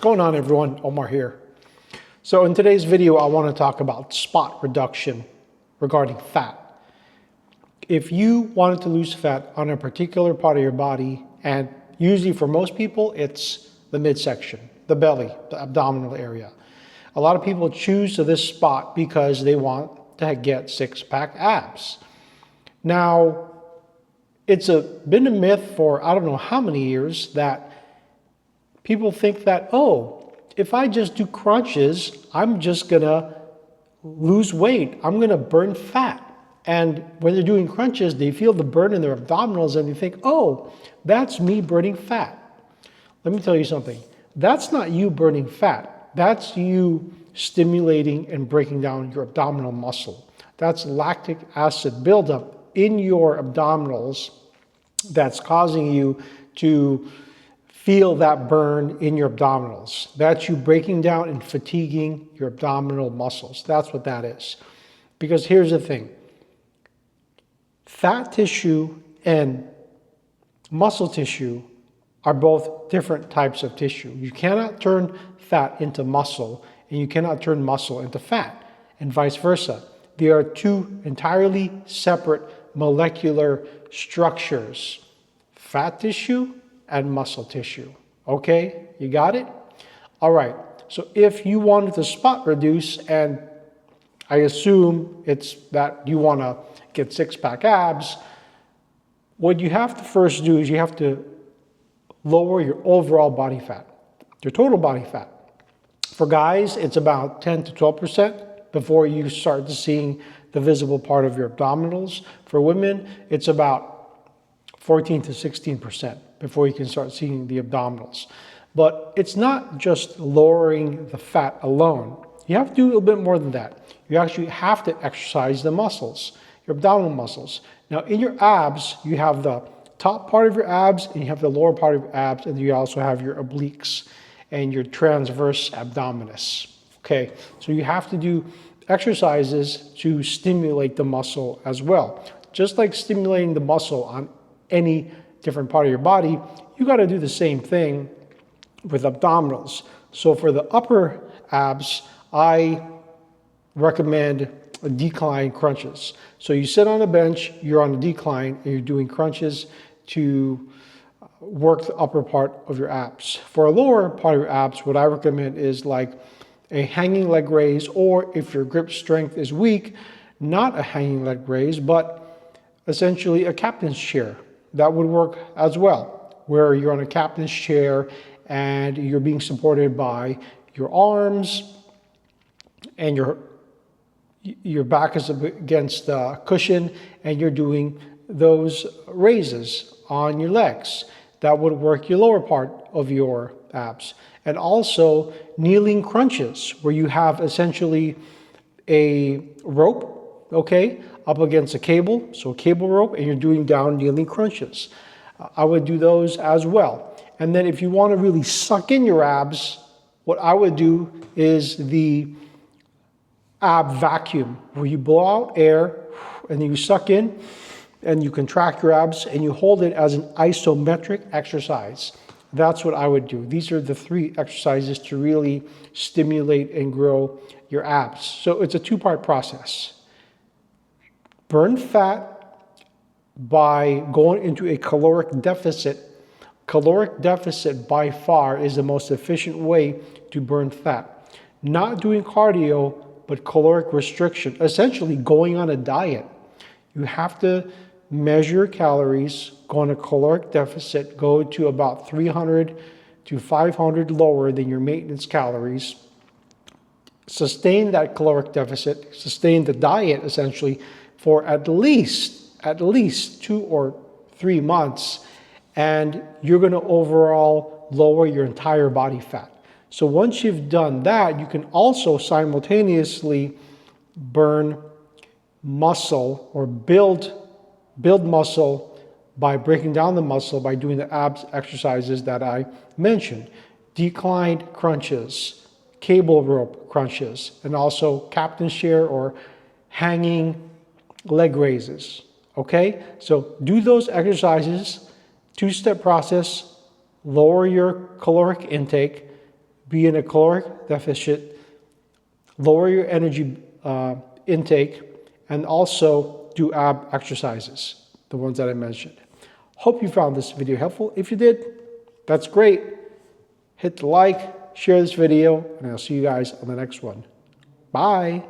What's going on, everyone? Omar here. So in today's video, I want to talk about spot reduction regarding fat. If you wanted to lose fat on a particular part of your body, and usually for most people, it's the midsection, the belly, the abdominal area. A lot of people choose to this spot because they want to get six-pack abs. Now, it's been a myth for I don't know how many years that people think that, oh, if I just do crunches, I'm just gonna lose weight. I'm gonna burn fat. And when they're doing crunches, they feel the burn in their abdominals and they think, oh, that's me burning fat. Let me tell you something. That's not you burning fat. That's you stimulating and breaking down your abdominal muscle. That's lactic acid buildup in your abdominals that's causing you to feel that burn in your abdominals. That's you breaking down and fatiguing your abdominal muscles. That's what that is. Because here's the thing. Fat tissue and muscle tissue are both different types of tissue. You cannot turn fat into muscle, and you cannot turn muscle into fat, and vice versa. They are two entirely separate molecular structures. Fat tissue and muscle tissue. Okay, you got it? All right, so if you wanted to spot reduce, and I assume it's that you want to get six-pack abs, what you have to first do is you have to lower your overall body fat, your total body fat. For guys, it's about 10 to 12% before you start to seeing the visible part of your abdominals. For women, it's about 14 to 16% before you can start seeing the abdominals. But it's not just lowering the fat alone. You have to do a little bit more than that. You actually have to exercise the muscles, your abdominal muscles. Now in your abs, you have the top part of your abs and you have the lower part of your abs, and you also have your obliques and your transverse abdominis. Okay, so you have to do exercises to stimulate the muscle as well. Just like stimulating the muscle on any different part of your body, you got to do the same thing with abdominals. So for the upper abs, I recommend decline crunches. So you sit on a bench, you're on a decline, and you're doing crunches to work the upper part of your abs. For a lower part of your abs, what I recommend is like a hanging leg raise, or if your grip strength is weak, not a hanging leg raise, but essentially a captain's chair. That would work as well, where you're on a captain's chair and you're being supported by your arms and your back is against the cushion, and you're doing those raises on your legs. That would work your lower part of your abs. And also kneeling crunches, where you have essentially a rope, okay, up against a cable, so a cable rope, and you're doing down kneeling crunches. I would do those as well. And then if you want to really suck in your abs, what I would do is the ab vacuum, where you blow out air and then you suck in and you contract your abs and you hold it as an isometric exercise. That's what I would do. These are the three exercises to really stimulate and grow your abs. So it's a two-part process. Burn fat by going into a caloric deficit. Caloric deficit by far is the most efficient way to burn fat. Not doing cardio, but caloric restriction, essentially going on a diet. You have to measure calories, go on a caloric deficit, go to about 300 to 500 lower than your maintenance calories, sustain that caloric deficit, sustain the diet essentially for at least 2 or 3 months, and you're going to overall lower your entire body fat. So once you've done that, you can also simultaneously burn muscle or build muscle by breaking down the muscle by doing the abs exercises that I mentioned. Declined crunches, cable rope crunches, and also captain's chair or hanging leg raises. Okay, so do those exercises, two-step process, lower your caloric intake, be in a caloric deficit, lower your energy intake, and also do ab exercises, the ones that I mentioned. Hope you found this video helpful. If you did, that's great. Hit the like, share this video, and I'll see you guys on the next one. Bye.